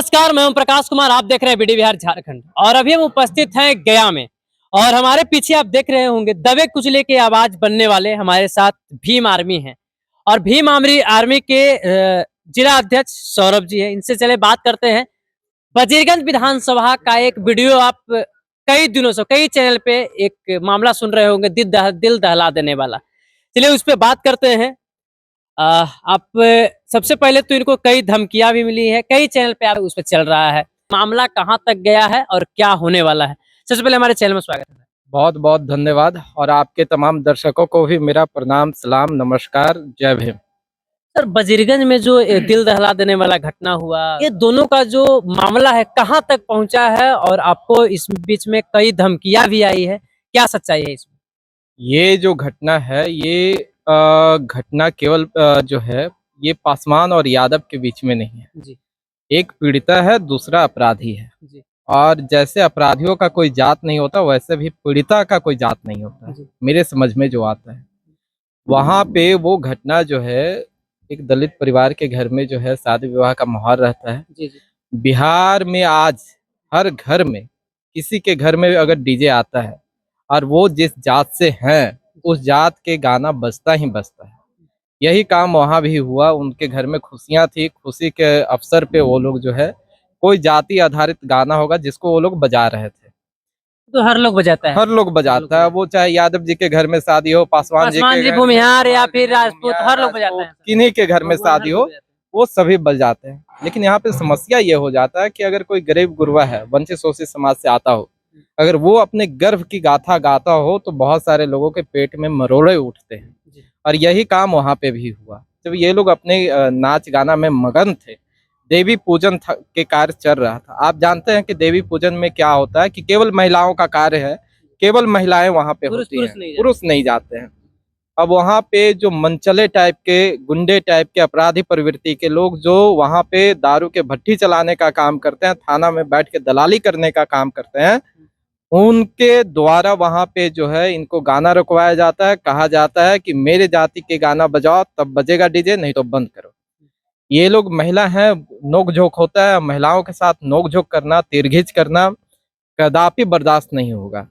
नमस्कार, मैं हूं प्रकाश कुमार। आप देख रहे हैं बीडी बिहार झारखंड और अभी हम उपस्थित हैं गया में। और हमारे पीछे आप देख रहे होंगे दबे कुचले के आवाज बनने वाले हमारे साथ भीम आर्मी हैं। और भीम आर्मी के जिला अध्यक्ष सौरभ जी हैं। इनसे चले बात करते हैं। वजीरगंज विधानसभा का एक वीडियो आप कई दिनों से कई चैनल पे एक मामला सुन रहे होंगे, दिल दहला देने वाला। चलिए उस पर बात करते हैं। आप सबसे पहले तो इनको कई धमकियां भी मिली है, कई चैनल पे आप उस पर चल रहा है। मामला कहां तक गया है और क्या होने वाला है? सबसे पहले हमारे चैनल में स्वागत है। बहुत बहुत धन्यवाद और आपके तमाम दर्शकों को भी मेरा प्रणाम, सलाम, नमस्कार, जय भीम। सर, वजीरगंज में जो दिल दहला देने वाला घटना हुआ, ये दोनों का जो मामला है कहां तक पहुंचा है? और आपको इस बीच में कई धमकियां भी आई है, क्या सच्चाई है इसमें? ये जो घटना है ये घटना केवल जो है ये पासवान और यादव के बीच में नहीं है जी एक पीड़िता है, दूसरा अपराधी है। जी और जैसे अपराधियों का कोई जात नहीं होता वैसे भी पीड़िता का कोई जात नहीं होता जी मेरे समझ में जो आता है। वहाँ पे वो घटना जो है एक दलित परिवार के घर में जो है शादी विवाह का माहौल रहता है। जी जी बिहार में आज हर घर में किसी के घर में अगर डीजे आता है और वो जिस जात से हैं उस जात के गाना बजता ही बजता है। यही काम वहाँ भी हुआ। उनके घर में खुशियाँ थी, खुशी के अवसर पे वो लोग जो है कोई जाति आधारित गाना होगा जिसको वो लोग बजा रहे थे। तो हर लोग बजाता है? हर लोग बजाता है, वो चाहे यादव जी के घर में शादी हो, पासवान जी के घर भूमिहार या फिर राजपूत, हर लोग बजाते हैं। किन्हीं के घर में शादी हो वो सभी बजाते हैं। लेकिन यहाँ पे समस्या ये हो जाता है कि अगर कोई गरीब गुरबा है, वंचित शोषित समाज से आता हो, अगर वो अपने गर्भ की गाथा गाता हो तो बहुत सारे लोगों के पेट में मरोड़े उठते हैं। और यही काम वहाँ पे भी हुआ। जब ये लोग अपने नाच गाना में मगन थे, देवी पूजन के कार्य चल रहा था। आप जानते हैं कि देवी पूजन में क्या होता है कि केवल महिलाओं का कार्य है, केवल महिलाएं वहाँ पे होती हैं, पुरुष नहीं जाते हैं। अब वहाँ पे जो मनचले टाइप के, गुंडे टाइप के, अपराधी प्रवृत्ति के लोग जो वहाँ पे दारू के भट्टी चलाने का काम करते हैं, थाना में बैठ के दलाली करने का काम करते हैं, उनके द्वारा वहाँ पे जो है इनको गाना रुकवाया जाता है। कहा जाता है कि मेरे जाति के गाना बजाओ तब बजेगा डीजे, नहीं तो बंद करो। ये लोग महिला हैं, नोक झोंक होता है, महिलाओं के साथ नोक झोंक करना, तिरघिच करना कदापि बर्दाश्त नहीं होगा।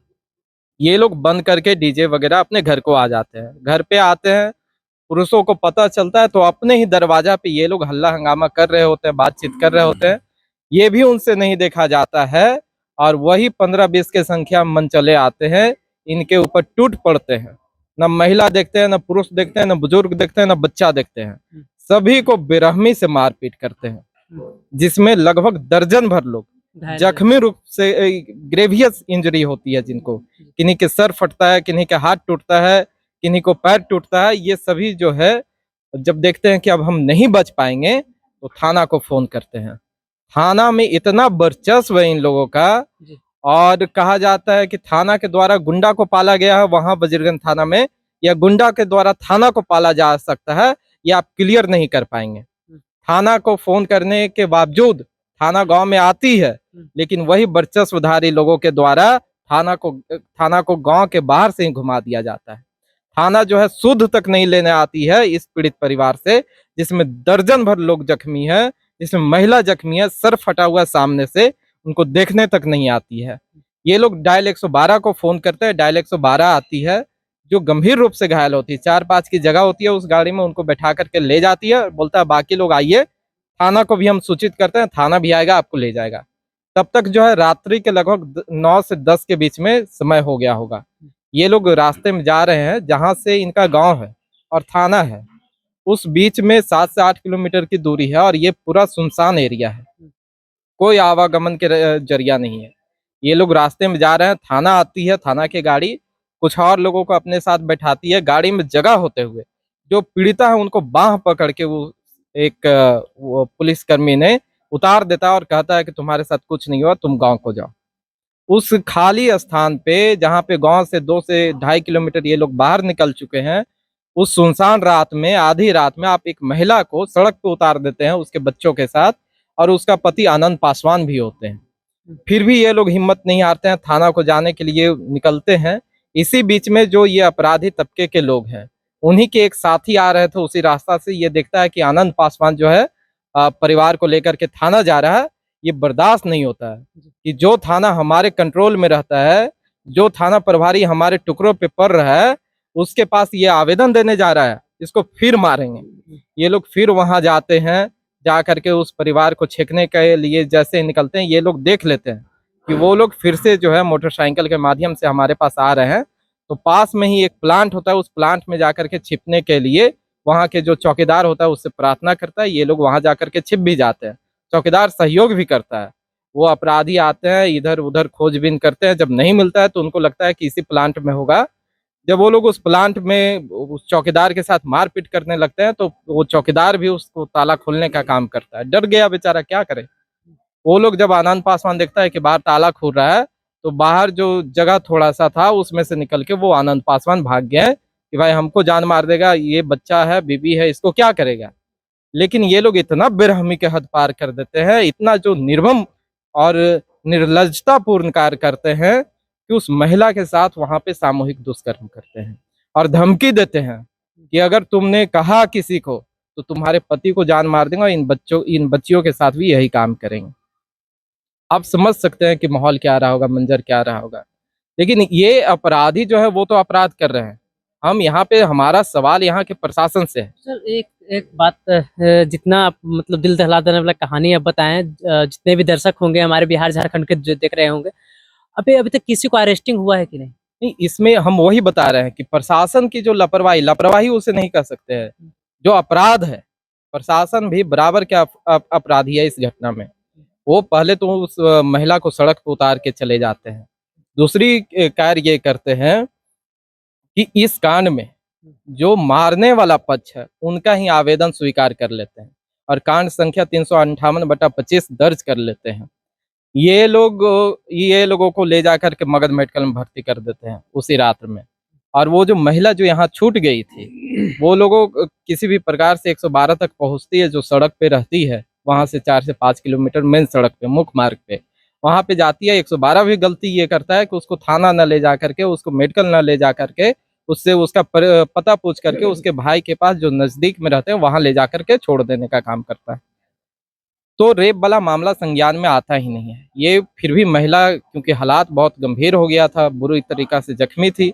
ये लोग बंद करके डीजे वगैरह अपने घर को आ जाते हैं। घर पे आते हैं, पुरुषों को पता चलता है तो अपने ही दरवाजा पे ये लोग हल्ला हंगामा कर रहे होते हैं, बातचीत कर रहे होते हैं। ये भी उनसे नहीं देखा जाता है और वही 15-20 के संख्या में मनचले आते हैं, इनके ऊपर टूट पड़ते हैं। न महिला देखते हैं, न पुरुष देखते हैं, न बुजुर्ग देखते हैं, न बच्चा देखते हैं। सभी को बेरहमी से मारपीट करते हैं, जिसमें लगभग दर्जन भर लोग जख्मी रूप से, ग्रेवियस इंजरी होती है जिनको, किन्हीं के सर फटता है, किन्हीं के हाथ टूटता है, किन्हीं को पैर टूटता है। ये सभी जो है जब देखते हैं कि अब हम नहीं बच पाएंगे तो थाना को फोन करते हैं। थाना में इतना वर्चस्व है इन लोगों का, और कहा जाता है कि थाना के द्वारा गुंडा को पाला गया है वहां वजीरगंज थाना में, या गुंडा के द्वारा थाना को पाला जा सकता है, ये आप क्लियर नहीं कर पाएंगे। थाना को फोन करने के बावजूद थाना गांव में आती है, लेकिन वही वर्चस्वधारी लोगों के द्वारा थाना को गांव के बाहर से ही घुमा दिया जाता है। थाना जो है शुद्ध तक नहीं लेने आती है इस पीड़ित परिवार से, जिसमें दर्जन भर लोग जख्मी है, जिसमें महिला जख्मी है, सर फटा हुआ सामने से, उनको देखने तक नहीं आती है। ये लोग डायल 112 को फोन करते हैं, डायल 112 आती है, जो गंभीर रूप से घायल होती है, 4-5 की जगह होती है उस गाड़ी में, उनको बैठा करके ले जाती है, बोलता है बाकी लोग आइए। थाना को भी हम सूचित करते हैं, थाना भी आएगा, आपको ले जाएगा। तब तक जो है रात्रि के लगभग 9 से 10 के बीच में समय हो गया होगा। ये लोग रास्ते में जा रहे हैं, जहां से इनका गांव है और थाना है, उस बीच में 7 से 8 किलोमीटर की दूरी है और ये पूरा सुनसान एरिया है, कोई आवागमन के जरिया नहीं है। ये लोग रास्ते में जा रहे हैं, थाना आती है, थाना की गाड़ी कुछ और लोगों को अपने साथ बैठाती है। गाड़ी में जगह होते हुए जो पीड़िता है उनको बांह पकड़ के वो पुलिसकर्मी ने उतार देता है और कहता है कि तुम्हारे साथ कुछ नहीं हुआ, तुम गांव को जाओ। उस खाली स्थान पे जहाँ पे गांव से 2 से 2.5 किलोमीटर ये लोग बाहर निकल चुके हैं, उस सुनसान रात में, आधी रात में आप एक महिला को सड़क पे उतार देते हैं उसके बच्चों के साथ, और उसका पति आनंद पासवान भी होते हैं। फिर भी ये लोग हिम्मत नहीं हारते हैं, थाना को जाने के लिए निकलते हैं। इसी बीच में जो ये अपराधी तबके के लोग हैं, उन्हीं के एक साथी आ रहे थे उसी रास्ता से, ये देखता है कि आनंद पासवान जो है परिवार को लेकर के थाना जा रहा है। ये बर्दाश्त नहीं होता है कि जो थाना हमारे कंट्रोल में रहता है, जो थाना प्रभारी हमारे टुकड़ों पे पड़ रहा है, उसके पास ये आवेदन देने जा रहा है, इसको फिर मारेंगे। ये लोग फिर वहां जाते हैं, जा करके उस परिवार को छेकने के लिए जैसे निकलते हैं, ये लोग देख लेते हैं कि वो लोग फिर से जो है मोटरसाइकिल के माध्यम से हमारे पास आ रहे हैं, तो पास में ही एक प्लांट होता है, उस प्लांट में जाकर के छिपने के लिए वहाँ के जो चौकीदार होता है उससे प्रार्थना करता है, ये लोग वहाँ जाकर के छिप भी जाते हैं। चौकीदार सहयोग भी करता है, वो अपराधी आते हैं, इधर उधर खोजबीन करते हैं, जब नहीं मिलता है तो उनको लगता है कि इसी प्लांट में होगा। जब वो लोग उस प्लांट में उस चौकीदार के साथ मारपीट करने लगते हैं, तो वो चौकीदार भी उसको ताला खोलने का काम करता है। डर गया बेचारा, क्या करे। वो लोग जब आनंद पासवान देखता है कि बाहर ताला खुल रहा है, तो बाहर जो जगह थोड़ा सा था उसमें से निकल के वो आनंद पासवान भाग गए कि भाई हमको जान मार देगा, ये बच्चा है, बीबी है, इसको क्या करेगा। लेकिन ये लोग इतना बेरहमी के हद पार कर देते हैं, इतना जो निर्मम और निर्लज्जतापूर्ण कार्य करते हैं कि उस महिला के साथ वहां पे सामूहिक दुष्कर्म करते हैं और धमकी देते हैं कि अगर तुमने कहा किसी को तो तुम्हारे पति को जान मार देंगे, और इन बच्चियों के साथ भी यही काम करेंगे। आप समझ सकते हैं कि माहौल क्या रहा होगा, मंजर क्या रहा होगा। लेकिन ये अपराधी जो है वो तो अपराध कर रहे हैं। हम यहाँ पे, हमारा सवाल यहाँ के प्रशासन से है। सर एक एक बात, जितना आप मतलब दिल दहला देने वाला कहानी आप बताएं, जितने भी दर्शक होंगे हमारे बिहार झारखंड के जो देख रहे होंगे, अभी अभी तक किसी को अरेस्टिंग हुआ है कि नहीं? नहीं, इसमें हम वही बता रहे हैं कि प्रशासन की जो लापरवाही उसे नहीं कर सकते हैं। जो अपराध है, प्रशासन भी बराबर क्या अपराधी है इस घटना में। वो पहले तो उस महिला को सड़क पर उतार के चले जाते हैं। दूसरी कार्य ये करते हैं कि इस कांड में जो मारने वाला पक्ष है उनका ही आवेदन स्वीकार कर लेते हैं और कांड संख्या 358/25 दर्ज कर लेते हैं। ये लोगों को ले जाकर के मगध मेडिकल में भर्ती कर देते हैं उसी रात में। और वो जो महिला जो यहाँ छूट गई थी, वो लोगों किसी भी प्रकार से 112 तक पहुँचती है, जो सड़क पे रहती है, वहाँ से 4 से 5 किलोमीटर मेन सड़क पे, मुख्य मार्ग पे, वहाँ पे जाती है। 112 भी गलती ये करता है कि उसको थाना न ले जा करके, उसको मेडिकल न ले जा करके, उससे उसका पता पूछ करके उसके भाई के पास जो नजदीक में रहते हैं वहां ले जाकर के छोड़ देने का काम करता है। तो रेप वाला मामला संज्ञान में आता ही नहीं है। ये फिर भी महिला, क्योंकि हालात बहुत गंभीर हो गया था, बुरी तरीका से जख्मी थी,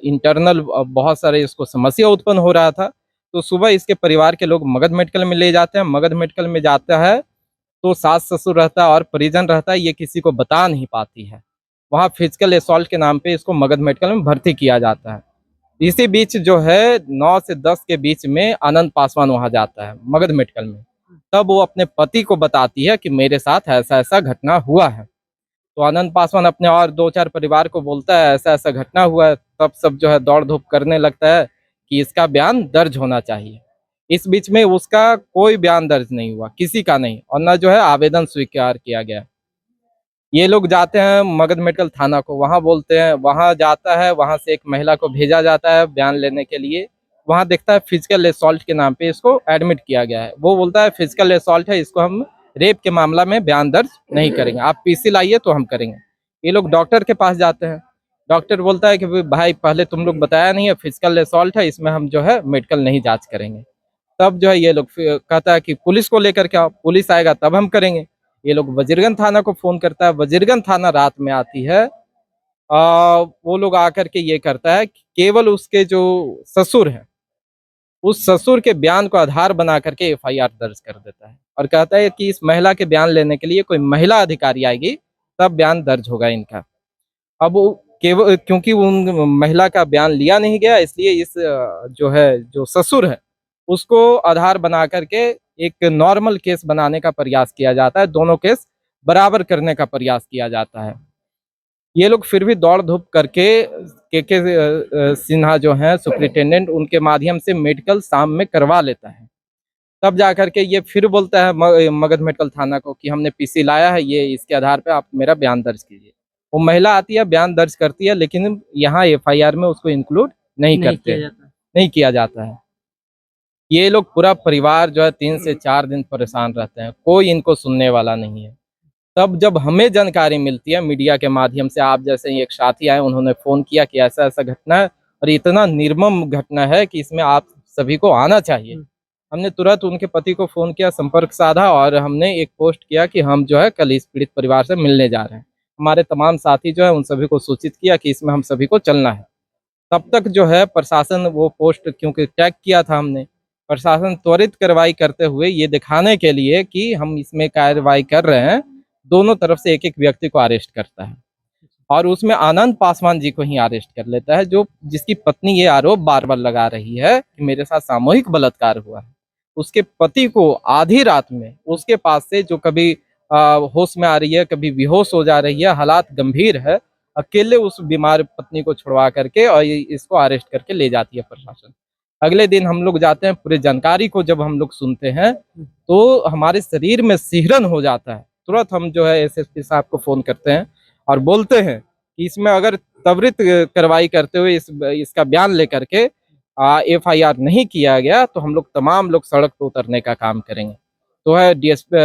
इंटरनल बहुत सारे इसको समस्या उत्पन्न हो रहा था, तो सुबह इसके परिवार के लोग मगध मेडिकल में ले जाते हैं। मगध मेडिकल में जाता है तो सास ससुर रहता है और परिजन रहता है, ये किसी को बता नहीं पाती है। वहाँ फिजिकल असॉल्ट के नाम पे इसको मगध मेडिकल में भर्ती किया जाता है। इसी बीच जो है 9 से 10 के बीच में आनंद पासवान वहाँ जाता है मगध मेडिकल में। तब वो अपने पति को बताती है कि मेरे साथ ऐसा ऐसा घटना हुआ है। तो आनंद पासवान अपने और 2-4 परिवार को बोलता है ऐसा ऐसा घटना हुआ है। तब सब जो है दौड़ धूप करने लगता है कि इसका बयान दर्ज होना चाहिए। इस बीच में उसका कोई बयान दर्ज नहीं हुआ, किसी का नहीं, और न जो है आवेदन स्वीकार किया गया। ये लोग जाते हैं मगध मेडिकल थाना को, वहाँ बोलते हैं, वहाँ जाता है, वहाँ से एक महिला को भेजा जाता है बयान लेने के लिए। वहाँ देखता है फिजिकल असॉल्ट के नाम पे इसको एडमिट किया गया है। वो बोलता है फिजिकल असॉल्ट है, इसको हम रेप के मामला में बयान दर्ज नहीं करेंगे, आप पीसी लाइए तो हम करेंगे। ये लोग डॉक्टर के पास जाते हैं। डॉक्टर बोलता है कि भाई पहले तुम लोग बताया नहीं है, फिजिकल असॉल्ट है, इसमें हम जो है मेडिकल नहीं जाँच करेंगे। तब जो है ये लोग कहता है कि पुलिस को लेकर के आओ, पुलिस आएगा तब हम करेंगे। ये लोग वजीरगंज थाना को फोन करता है, वजीरगंज थाना रात में आती है। वो लोग आकर के ये करता है कि केवल उसके जो ससुर है, उस ससुर के बयान को आधार बना करके एफआईआर दर्ज कर देता है और कहता है कि इस महिला के बयान लेने के लिए कोई महिला अधिकारी आएगी तब बयान दर्ज होगा इनका। अब वो केवल क्योंकि उन महिला का बयान लिया नहीं गया, इसलिए इस जो है जो ससुर है उसको आधार बना करके एक नॉर्मल केस बनाने का प्रयास किया जाता है, दोनों केस बराबर करने का प्रयास किया जाता है। ये लोग फिर भी दौड़ धूप करके के सिन्हा जो हैं सुपरिटेंडेंट, उनके माध्यम से मेडिकल शाम में करवा लेता है। तब जाकर के ये फिर बोलता है मगध मेडिकल थाना को कि हमने पीसी लाया है, ये इसके आधार पे आप मेरा बयान दर्ज कीजिए। वो महिला आती है, बयान दर्ज करती है, लेकिन यहाँ एफआईआर में उसको इंक्लूड नहीं करते, नहीं किया जाता है। ये लोग पूरा परिवार जो है 3 से 4 दिन परेशान रहते हैं, कोई इनको सुनने वाला नहीं है। तब जब हमें जानकारी मिलती है मीडिया के माध्यम से, आप जैसे ही एक साथी आए, उन्होंने फ़ोन किया कि ऐसा ऐसा घटना है और इतना निर्मम घटना है कि इसमें आप सभी को आना चाहिए। हमने तुरंत उनके पति को फ़ोन किया, संपर्क साधा और हमने एक पोस्ट किया कि हम जो है कल इस पीड़ित परिवार से मिलने जा रहे हैं। हमारे तमाम साथी जो है उन सभी को सूचित किया कि इसमें हम सभी को चलना है। तब तक जो है प्रशासन वो पोस्ट क्योंकि टैग किया था हमने, प्रशासन त्वरित कार्रवाई करते हुए ये दिखाने के लिए कि हम इसमें कार्रवाई कर रहे हैं, दोनों तरफ से एक-एक व्यक्ति को अरेस्ट करता है। और उसमें आनंद पासवान जी को ही अरेस्ट कर लेता है, जो जिसकी पत्नी ये आरोप बार-बार लगा रही है कि मेरे साथ सामूहिक बलात्कार हुआ है। उसके पति को आधी रात में उसके पास से जो कभी होश में आ रही है, कभी बेहोश हो जा रही है, हालात गंभीर है, अकेले उस बीमार पत्नी को छुड़वा करके और ये इसको अरेस्ट करके ले जाती है प्रशासन। अगले दिन हम लोग जाते हैं, पूरी जानकारी को जब हम लोग सुनते हैं, तो हमारे शरीर में सिहरन हो जाता है। तुरंत हम जो है एसएसपी साहब को फ़ोन करते हैं और बोलते हैं कि इसमें अगर त्वरित कार्रवाई करते हुए इसका बयान लेकर के एफआईआर नहीं किया गया तो हम लोग तमाम लोग सड़क पे उतरने का काम करेंगे। तो है डीएसपी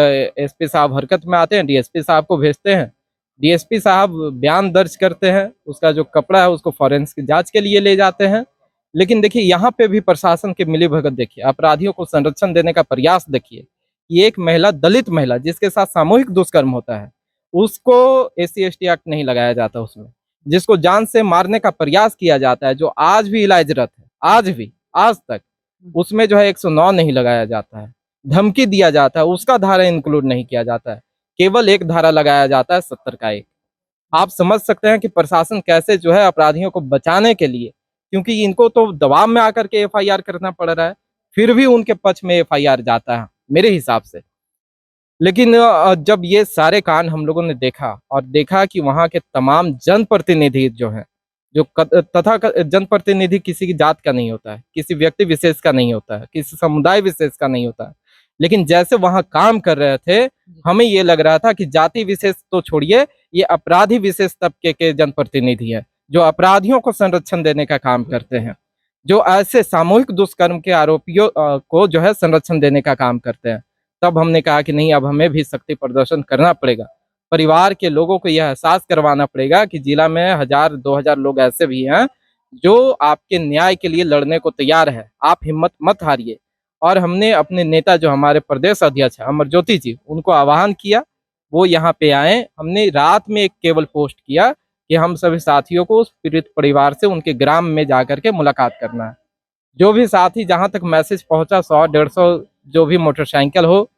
एसपी साहब हरकत में आते हैं, डीएसपी साहब को भेजते हैं, डीएसपी साहब बयान दर्ज करते हैं, उसका जो कपड़ा है उसको फॉरेंसिक जांच के लिए ले जाते हैं। लेकिन देखिए यहाँ पे भी प्रशासन की मिलीभगत देखिए, अपराधियों को संरक्षण देने का प्रयास देखिए। ये एक महिला, दलित महिला जिसके साथ सामूहिक दुष्कर्म होता है, उसको एससी-एसटी एक्ट नहीं लगाया जाता उसमें। जिसको जान से मारने का प्रयास किया जाता है, जो आज भी इलाजरत है, आज भी, आज तक, उसमें जो है 109 नहीं लगाया जाता है। धमकी दिया जाता है, उसका धारा इंक्लूड नहीं किया जाता है। केवल एक धारा लगाया जाता है 70 का 1। आप समझ सकते हैं कि प्रशासन कैसे जो है अपराधियों को बचाने के लिए, क्योंकि इनको तो दबाव में आकर के एफआईआर करना पड़ रहा है, फिर भी उनके पक्ष में एफआईआर जाता है, मेरे हिसाब से। लेकिन जब ये सारे कांड हम लोगों ने देखा और देखा कि वहाँ के तमाम जनप्रतिनिधि जो हैं, जो जनप्रतिनिधि किसी की जात का नहीं होता है, किसी व्यक्ति विशेष का नहीं होता है, किसी समुदाय विशेष का नहीं होता है। लेकिन जैसे वहाँ काम कर रहे थे, हमें ये लग रहा था कि जाति विशेष तो छोड़िए, ये अपराधी विशेष तबके के जनप्रतिनिधि हैं, जो अपराधियों को संरक्षण देने का काम करते हैं, जो ऐसे सामूहिक दुष्कर्म के आरोपियों को जो है संरक्षण देने का काम करते हैं। तब हमने कहा कि नहीं, अब हमें भी शक्ति प्रदर्शन करना पड़ेगा। परिवार के लोगों को यह एहसास करवाना पड़ेगा कि जिला में 1000-2000 लोग ऐसे भी हैं जो आपके न्याय के लिए लड़ने को तैयार है। आप हिम्मत मत हारिए। और हमने अपने नेता जो हमारे प्रदेश अध्यक्ष हैं अमरज्योति जी, उनको आह्वान किया, वो यहाँ पे आए। हमने रात में एक केवल पोस्ट किया कि हम सभी साथियों को उस पीड़ित परिवार से उनके ग्राम में जाकर के मुलाकात करना है। जो भी साथी, जहाँ तक मैसेज पहुँचा, 100-150 जो भी मोटरसाइकिल हो,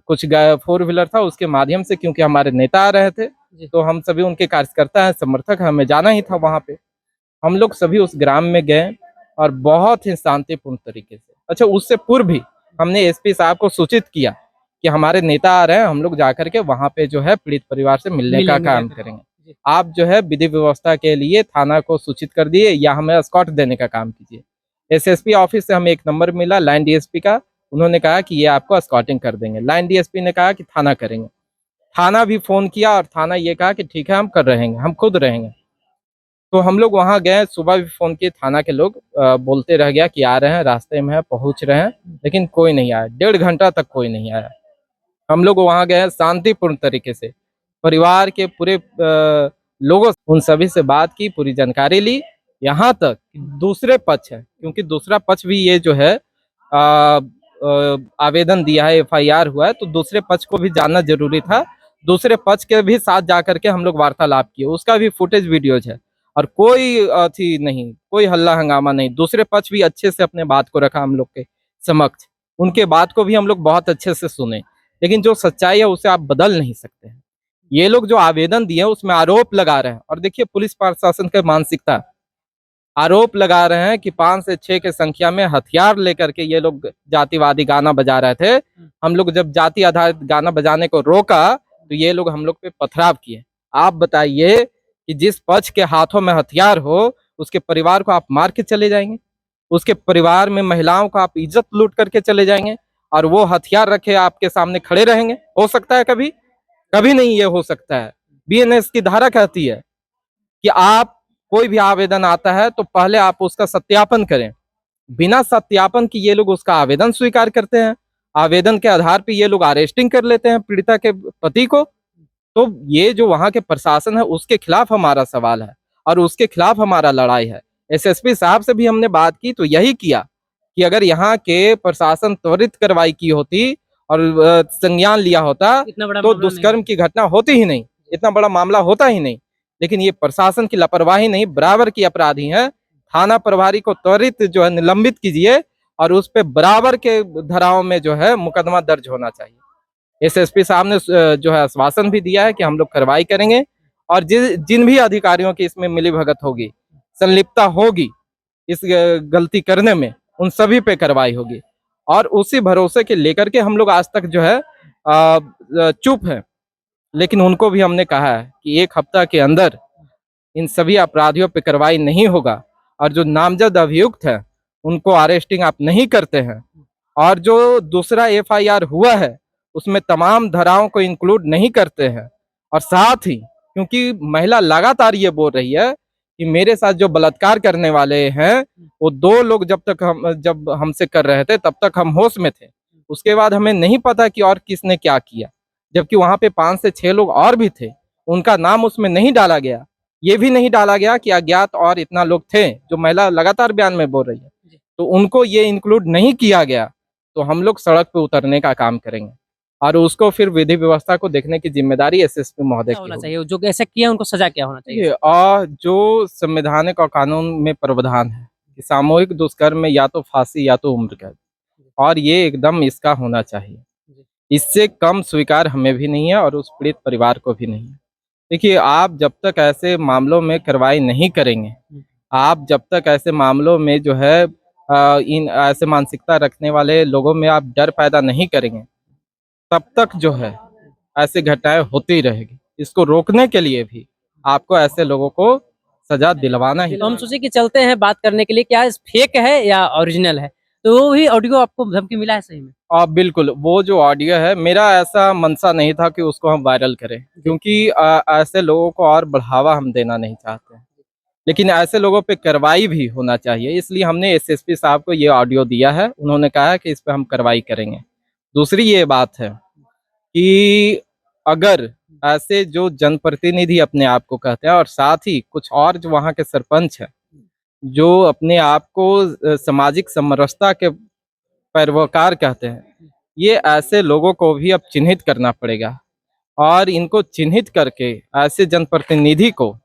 कुछ 4 व्हीलर था, उसके माध्यम से, क्योंकि हमारे नेता आ रहे थे, तो हम सभी उनके कार्यकर्ता हैं, समर्थक हैं, हमें जाना ही था वहाँ पे। हम लोग सभी उस ग्राम में गए और बहुत ही शांतिपूर्ण तरीके से, अच्छा उससे पूर्व भी हमने एसपी साहब को सूचित किया कि हमारे नेता आ रहे हैं, हम लोग जाकर के वहाँ पे जो है पीड़ित परिवार से मिलने का काम करेंगे। आप जो है विधि व्यवस्था के लिए थाना को सूचित कर दिए या हमें एस्कॉर्ट देने का काम कीजिए। एसएसपी ऑफिस से हमें एक नंबर मिला लाइन डीएसपी का, उन्होंने कहा कि ये आपको एस्कॉर्टिंग कर देंगे। लाइन डीएसपी ने कहा कि थाना करेंगे। थाना भी फ़ोन किया और थाना ये कहा कि ठीक है, हम कर रहेंगे, हम खुद रहेंगे। तो हम लोग वहाँ गए, सुबह भी फ़ोन किए, थाना के लोग बोलते रह गया कि आ रहे हैं, रास्ते में हैं, पहुँच रहे हैं, लेकिन कोई नहीं आया। 1.5 घंटा तक कोई नहीं आया। हम लोग वहाँ गए शांतिपूर्ण तरीके से, परिवार के पूरे लोगों से, उन सभी से बात की, पूरी जानकारी ली। यहाँ तक दूसरे पक्ष है, क्योंकि दूसरा पक्ष भी ये जो है आवेदन दिया है, एफआईआर हुआ है, तो दूसरे पक्ष को भी जानना जरूरी था। दूसरे पक्ष के भी साथ जाकर के हम लोग वार्तालाप किए, उसका भी फुटेज वीडियोज है और कोई थी नहीं, कोई हल्ला हंगामा नहीं। दूसरे पक्ष भी अच्छे से अपने बात को रखा हम लोग के समक्ष, उनके बात को भी हम लोग बहुत अच्छे से सुने। लेकिन जो सच्चाई है उसे आप बदल नहीं सकते हैं। ये लोग जो आवेदन दिए उसमें आरोप लगा रहे हैं, और देखिए पुलिस प्रशासन की मानसिकता, आरोप लगा रहे हैं कि 5 से 6 की संख्या में हथियार लेकर के ये लोग जातिवादी गाना बजा रहे थे। हम लोग जब जाति आधारित गाना बजाने को रोका तो ये लोग हम लोग पे पथराव किए। आप बताइए कि जिस पक्ष के हाथों में हथियार हो उसके परिवार को आप मार के चले जाएंगे, उसके परिवार में महिलाओं को आप इज्जत लूट करके चले जाएंगे, और वो हथियार रखे आपके सामने खड़े रहेंगे? हो सकता है कभी? कभी नहीं ये हो सकता है। बीएनएस की धारा कहती है कि आप, कोई भी आवेदन आता है तो पहले आप उसका सत्यापन करें। बिना सत्यापन की ये लोग उसका आवेदन स्वीकार करते हैं, आवेदन के आधार पे ये लोग अरेस्टिंग कर लेते हैं पीड़िता के पति को। तो ये जो वहाँ के प्रशासन है उसके खिलाफ हमारा सवाल है और उसके खिलाफ हमारा लड़ाई है। एसएसपी साहब से भी हमने बात की तो यही किया कि अगर यहाँ के प्रशासन त्वरित कार्रवाई की होती और संज्ञान लिया होता इतना बड़ा तो मामला नहीं दुष्कर्म की घटना होती ही नहीं, इतना बड़ा मामला होता ही नहीं। लेकिन ये प्रशासन की लापरवाही नहीं, बराबर की अपराधी हैं। थाना प्रभारी को त्वरित जो है निलंबित कीजिए और उस पे बराबर के धाराओं में जो है मुकदमा दर्ज होना चाहिए। एसएसपी साहब ने जो है आश्वासन भी दिया है कि हम लोग कार्रवाई करेंगे और जिन भी अधिकारियों की इसमें मिलीभगत होगी, संलिप्तता होगी इस गलती करने में, उन सभी पे कार्रवाई होगी। और उसी भरोसे के लेकर के हम लोग आज तक जो है चुप हैं। लेकिन उनको भी हमने कहा है कि 1 हफ्ता के अंदर इन सभी अपराधियों पे कार्रवाई नहीं होगा और जो नामजद अभियुक्त है उनको अरेस्टिंग आप नहीं करते हैं और जो दूसरा एफआईआर हुआ है उसमें तमाम धाराओं को इंक्लूड नहीं करते हैं। और साथ ही क्योंकि महिला लगातार ये बोल रही है कि मेरे साथ जो बलात्कार करने वाले हैं वो 2 लोग जब हमसे कर रहे थे तब तक हम होश में थे, उसके बाद हमें नहीं पता कि और किसने क्या किया, जबकि वहां पे 5 से 6 लोग और भी थे, उनका नाम उसमें नहीं डाला गया। ये भी नहीं डाला गया कि अज्ञात और इतना लोग थे, जो महिला लगातार बयान में बोल रही है, तो उनको ये इंक्लूड नहीं किया गया। तो हम लोग सड़क पे उतरने का काम करेंगे और उसको फिर विधि व्यवस्था को देखने की जिम्मेदारी एसएसपी महोदय क्या की होना होगी। चाहिए, जो ऐसा किया उनको सजा क्या होना चाहिए? और जो संवैधानिक और कानून में प्रावधान है कि सामूहिक दुष्कर्म में या तो फांसी या तो उम्र कैद, और ये एकदम इसका होना चाहिए। इससे कम स्वीकार हमें भी नहीं है और उस पीड़ित परिवार को भी नहीं है। देखिए, आप जब तक ऐसे मामलों में कार्रवाई नहीं करेंगे, आप जब तक ऐसे मामलों में जो है इन ऐसे मानसिकता रखने वाले लोगों में आप डर पैदा नहीं करेंगे, तब तक जो है ऐसी घटनाएं होती रहेगी। इसको रोकने के लिए भी आपको ऐसे लोगों को सजा दिलवाना ही तो हम सोचे कि चलते हैं बात करने के लिए, क्या फेक है या ओरिजिनल है, तो वो भी ऑडियो आपको धमकी मिला है सही में? बिल्कुल, वो जो ऑडियो है, मेरा ऐसा मंशा नहीं था कि उसको हम वायरल करें, क्योंकि ऐसे लोगों को और बढ़ावा हम देना नहीं चाहते हैं। लेकिन ऐसे लोगों पे कार्रवाई भी होना चाहिए, इसलिए हमने एसएसपी साहब को ये ऑडियो दिया है। उन्होंने कहा है कि इस पे हम कार्रवाई करेंगे। दूसरी ये बात है कि अगर ऐसे जो जनप्रतिनिधि अपने आप को कहते हैं और साथ ही कुछ और जो वहाँ के सरपंच हैं, जो अपने आप को सामाजिक समरसता के पैरोकार कहते हैं, ये ऐसे लोगों को भी अब चिन्हित करना पड़ेगा और इनको चिन्हित करके ऐसे जनप्रतिनिधि को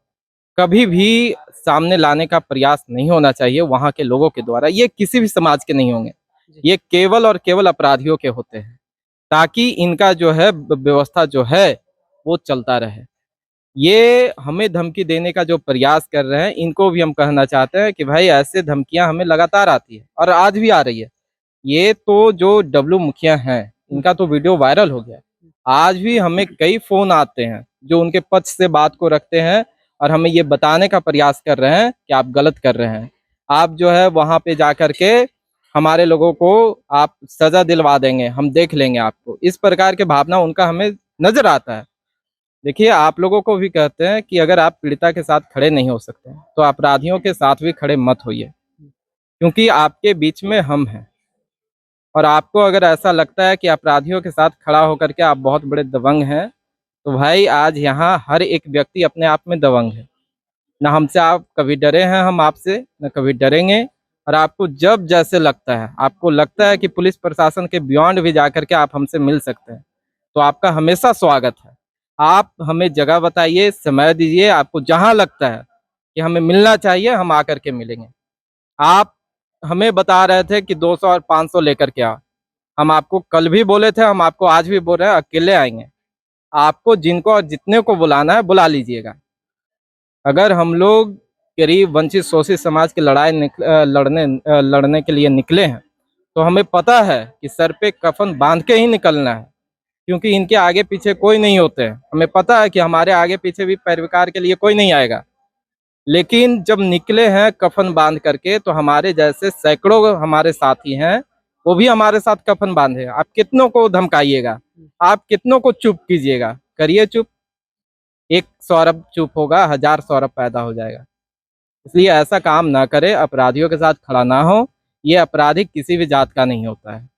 कभी भी सामने लाने का प्रयास नहीं होना चाहिए वहाँ के लोगों के द्वारा। ये किसी भी समाज के नहीं होंगे, ये केवल और केवल अपराधियों के होते हैं, ताकि इनका जो है व्यवस्था जो है वो चलता रहे। ये हमें धमकी देने का जो प्रयास कर रहे हैं, इनको भी हम कहना चाहते हैं कि भाई ऐसे धमकियां हमें लगातार आती है और आज भी आ रही है। ये तो जो डब्लू मुखिया हैं, इनका तो वीडियो वायरल हो गया। आज भी हमें कई फोन आते हैं जो उनके पक्ष से बात को रखते हैं और हमें ये बताने का प्रयास कर रहे हैं कि आप गलत कर रहे हैं। आप जो है वहाँ पे जा कर के हमारे लोगों को आप सजा दिलवा देंगे, हम देख लेंगे आपको। इस प्रकार के भावना उनका हमें नजर आता है। देखिए, आप लोगों को भी कहते हैं कि अगर आप पीड़िता के साथ खड़े नहीं हो सकते तो अपराधियों के साथ भी खड़े मत होइए, क्योंकि आपके बीच में हम हैं। और आपको अगर ऐसा लगता है कि अपराधियों के साथ खड़ा होकर के आप बहुत बड़े दबंग हैं, तो भाई आज यहाँ हर एक व्यक्ति अपने आप में दबंग है। ना हमसे आप कभी डरे हैं, हम आपसे न कभी डरेंगे। और आपको जब जैसे लगता है, आपको लगता है कि पुलिस प्रशासन के बियॉन्ड भी जाकर के आप हमसे मिल सकते हैं, तो आपका हमेशा स्वागत है। आप हमें जगह बताइए, समय दीजिए, आपको जहाँ लगता है कि हमें मिलना चाहिए, हम आकर के मिलेंगे। आप हमें बता रहे थे कि 200 और 500 लेकर के आओ। हम आपको कल भी बोले थे, हम आपको आज भी बोल रहे हैं, अकेले आएंगे। आपको जिनको और जितने को बुलाना है बुला लीजिएगा। अगर हम लोग गरीब वंचित शोषित समाज की लड़ने के लिए निकले हैं, तो हमें पता है कि सर पे कफन बांध के ही निकलना है, क्योंकि इनके आगे पीछे कोई नहीं होते हैं। हमें पता है कि हमारे आगे पीछे भी पैरविकार के लिए कोई नहीं आएगा, लेकिन जब निकले हैं कफन बांध करके, तो हमारे जैसे सैकड़ों हमारे साथी हैं, वो भी हमारे साथ कफन बांधे। आप कितनों को धमकाइएगा, आप कितनों को चुप कीजिएगा, करिए चुप। एक सौरभ चुप होगा, 1000 सौरभ पैदा हो जाएगा। इसलिए ऐसा काम ना करे, अपराधियों के साथ खड़ा ना हो। ये अपराधी किसी भी जात का नहीं होता है।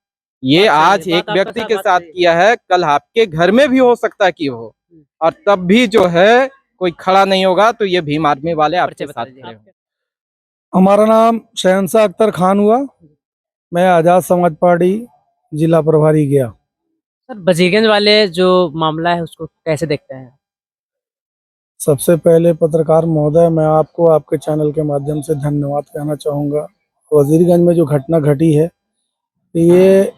ये आज एक व्यक्ति के साथ किया है, कल आपके घर में भी हो सकता है कि हो, और तब भी जो है कोई खड़ा नहीं होगा। तो ये भीम आर्मी वाले आपके साथ खड़े होंगे। हमारा नाम शहंशाह अख्तर खान हुआ। मैं आज़ाद समाज पार्टी जिला प्रभारी गया। सर बजीगंज वाले जो मामला है उसको कैसे देखते हैं? सबसे पहले पत्रकार महोदय, मैं आपको आपके चैनल के माध्यम से धन्यवाद कहना चाहूँगा। वजीरगंज में जो घटना घटी है, ये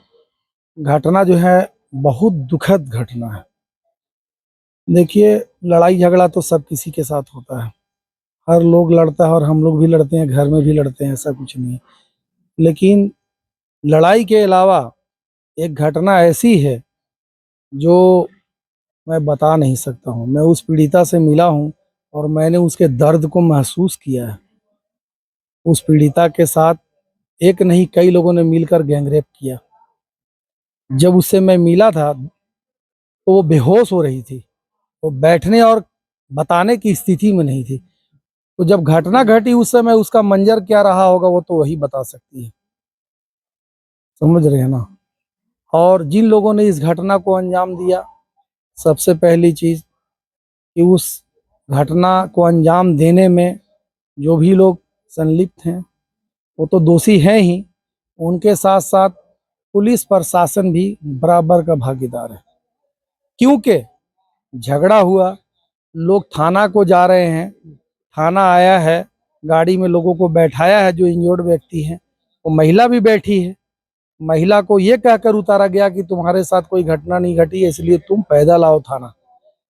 घटना जो है बहुत दुखद घटना है। देखिए, लड़ाई झगड़ा तो सब किसी के साथ होता है, हर लोग लड़ता है और हम लोग भी लड़ते हैं, घर में भी लड़ते हैं, ऐसा कुछ नहीं है। लेकिन लड़ाई के अलावा एक घटना ऐसी है जो मैं बता नहीं सकता हूँ। मैं उस पीड़िता से मिला हूँ और मैंने उसके दर्द को महसूस किया है। उस पीड़िता के साथ एक नहीं कई लोगों ने मिलकर गैंगरेप किया। जब उससे मैं मिला था तो वो बेहोश हो रही थी, वो बैठने और बताने की स्थिति में नहीं थी। तो जब घटना घटी उस समय उसका मंजर क्या रहा होगा वो तो वही बता सकती है, समझ रहे हैं ना। और जिन लोगों ने इस घटना को अंजाम दिया, सबसे पहली चीज कि उस घटना को अंजाम देने में जो भी लोग संलिप्त हैं वो तो दोषी हैं ही, उनके साथ साथ पुलिस प्रशासन भी बराबर का भागीदार है। क्योंकि झगड़ा हुआ, लोग थाना को जा रहे हैं, थाना आया है, गाड़ी में लोगों को बैठाया है, जो इंजर्ड व्यक्ति हैं, वो महिला भी बैठी है। महिला को ये कहकर उतारा गया कि तुम्हारे साथ कोई घटना नहीं घटी है, इसलिए तुम पैदल आओ थाना।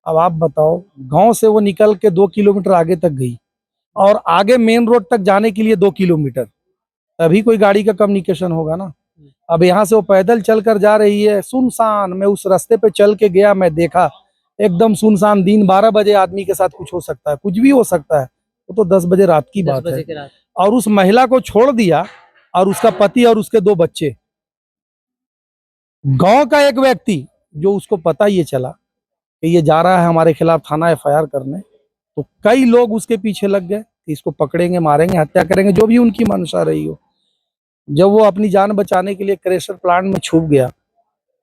अब आप बताओ, गांव से वो निकल के 2 किलोमीटर आगे तक गई और आगे मेन रोड तक जाने के लिए 2 किलोमीटर, तभी कोई गाड़ी का कम्युनिकेशन होगा ना। अब यहाँ से वो पैदल चल कर जा रही है, सुनसान। मैं उस रास्ते पे चल के गया, मैं देखा एकदम सुनसान। दिन 12 बजे आदमी के साथ कुछ हो सकता है, कुछ भी हो सकता है, वो तो 10 बजे रात की 10 बात बजे है। के रात। और उस महिला को छोड़ दिया और उसका पति और उसके 2 बच्चे, गांव का एक व्यक्ति जो उसको पता ये चला कि ये जा रहा है हमारे खिलाफ थाना एफआईआर करने, तो कई लोग उसके पीछे लग गए कि इसको पकड़ेंगे, मारेंगे, हत्या करेंगे, जो भी उनकी मंशा रही हो। जब वो अपनी जान बचाने के लिए क्रेशर प्लांट में छुप गया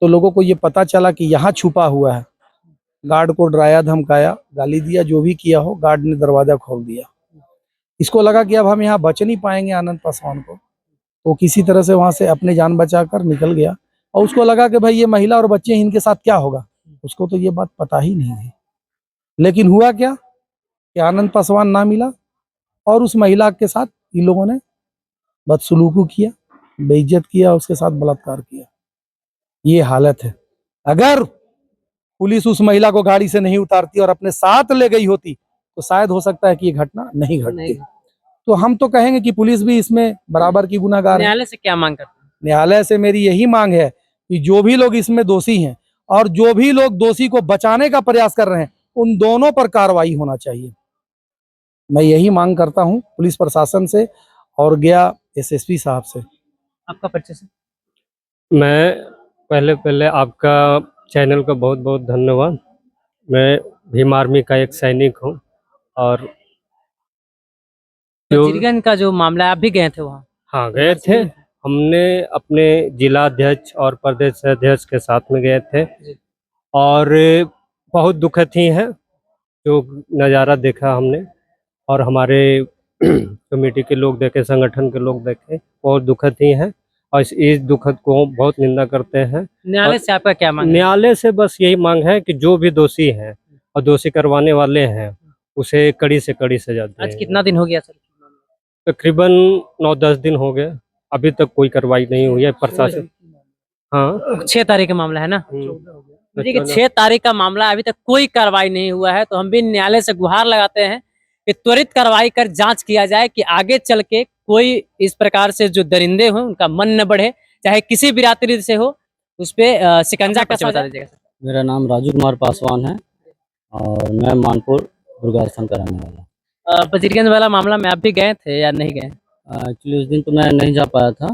तो लोगों को ये पता चला कि यहाँ छुपा हुआ है। गार्ड को डराया, धमकाया, गाली दिया, जो भी किया हो, गार्ड ने दरवाजा खोल दिया। इसको लगा कि अब हम यहाँ बच नहीं पाएंगे आनंद पासवान को, तो किसी तरह से वहां से अपनी जान बचाकर निकल गया। और उसको लगा कि भाई ये महिला और बच्चे इनके साथ क्या होगा, उसको तो ये बात पता ही नहीं है। लेकिन हुआ क्या कि आनंद पासवान ना मिला और उस महिला के साथ इन लोगों ने बदसलूकी किया, बेइज्जत किया, उसके साथ बलात्कार किया। ये हालत है। अगर पुलिस उस महिला को गाड़ी से नहीं उतारती और अपने साथ ले गई होती तो शायद हो सकता है कि ये घटना नहीं घटती। तो हम तो कहेंगे कि पुलिस भी इसमें बराबर की गुनाहगार है। न्यायालय से क्या मांग करते हैं? न्यायालय से मेरी यही मांग है कि जो भी लोग इसमें दोषी हैं और जो भी लोग दोषी को बचाने का प्रयास कर रहे हैं, उन दोनों पर कार्रवाई होना चाहिए। मैं यही मांग करता हूं पुलिस प्रशासन से और गया एसएसपी साहब से। आपका परिचय से? मैं पहले आपका चैनल का बहुत बहुत धन्यवाद। मैं भीम आर्मी का एक सैनिक हूँ और जो बजीरगंज का जो मामला है, आप भी गए थे वहाँ? हाँ गए थे। हमने अपने जिला अध्यक्ष और प्रदेश अध्यक्ष के साथ में गए थे और बहुत दुखद ही है जो नज़ारा देखा हमने और हमारे कमेटी के लोग देखे, संगठन के लोग देखे, बहुत दुखद ही है और इस दुखद को बहुत निंदा करते हैं। न्यायालय से आपका क्या मांग है? न्यायालय से बस यही मांग है कि जो भी दोषी हैं और दोषी करवाने वाले हैं उसे कड़ी से कड़ी सजा दें। आज कितना दिन हो गया सर? तकरीबन 9-10 दिन हो गए, अभी तक कोई कार्रवाई नहीं हुई है प्रशासन। हाँ 6 तारीख का मामला है ना? देखिए 6 तारीख का मामला, अभी तक कोई कार्रवाई नहीं हुआ है। तो हम भी न्यायालय से गुहार लगाते हैं कि त्वरित कार्रवाई कर जांच किया जाए कि आगे चल के कोई इस प्रकार से जो दरिंदे हों उनका मन न बढ़े, चाहे किसी बिरादरी से हो, उस पे शिकंजा कसा बता दीजिएगा सर। मेरा नाम राजू कुमार पासवान है और मैं मानपुर दुर्गास्थान का रहने वाला हूँ। बजीरगंज वाला मामला में आप भी गए थे या नहीं गए? एक्चुअली उस दिन तो मैं नहीं जा पाया था,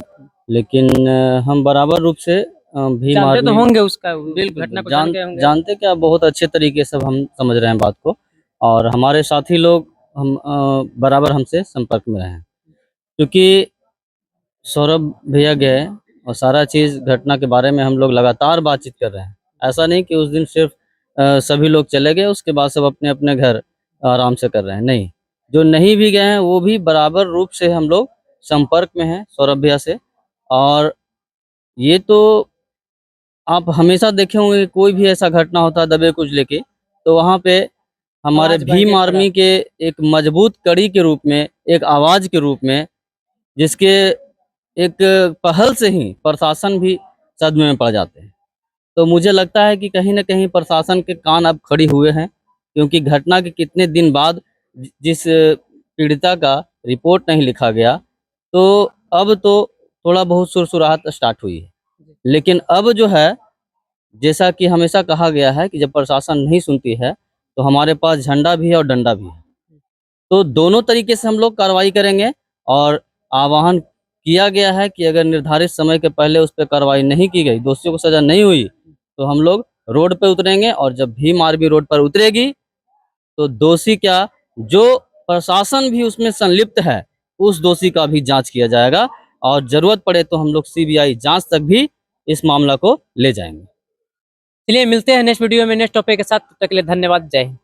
लेकिन हम बराबर रूप से भीम जानते आर्मी तो होंगे उसका बिल्कुल घटना को जान गए होंगे। जानते क्या, बहुत अच्छे तरीके से हम समझ रहे हैं बात को और हमारे साथी लोग हम बराबर हमसे संपर्क में रहे हैं, क्योंकि सौरभ भैया गए और सारा चीज़ घटना के बारे में हम लोग लगातार बातचीत कर रहे हैं। ऐसा नहीं कि उस दिन सिर्फ सभी लोग चले गए उसके बाद सब अपने अपने घर आराम से कर रहे हैं, नहीं, जो नहीं भी गए हैं वो भी बराबर रूप से हम लोग संपर्क में हैं सौरभ भैया से और ये तो आप हमेशा देखे होंगे, कोई भी ऐसा घटना होता है दबे कुचले के, तो वहाँ पे हमारे आवाज बढ़ भीम के आर्मी के एक मजबूत कड़ी के रूप में, एक आवाज़ के रूप में, जिसके एक पहल से ही प्रशासन भी सदमे में पड़ जाते हैं। तो मुझे लगता है कि कहीं न कहीं प्रशासन के कान अब खड़ी हुए हैं, क्योंकि घटना के कितने दिन बाद जिस पीड़िता का रिपोर्ट नहीं लिखा गया, तो अब तो थोड़ा बहुत सुरसुराहट स्टार्ट हुई है। लेकिन अब जो है, जैसा कि हमेशा कहा गया है कि जब प्रशासन नहीं सुनती है, तो हमारे पास झंडा भी है और डंडा भी है। तो दोनों तरीके से हम लोग कार्रवाई करेंगे और आह्वान किया गया है कि अगर निर्धारित समय के पहले उस पे कार्रवाई नहीं की गई, दोषियों को सज़ा नहीं हुई, तो हम लोग रोड पे उतरेंगे और जब भीम आर्मी रोड पर उतरेगी, तो दोषी क्या, जो प्रशासन भी उसमें संलिप्त है, उस दोषी का भी जाँच किया जाएगा और ज़रूरत पड़े तो हम लोग सीबीआई जाँच तक भी इस मामला को ले जाएँगे। चलिए मिलते हैं नेक्स्ट वीडियो में नेक्स्ट टॉपिक के साथ, तब तक के लिए धन्यवाद, जय हिंद।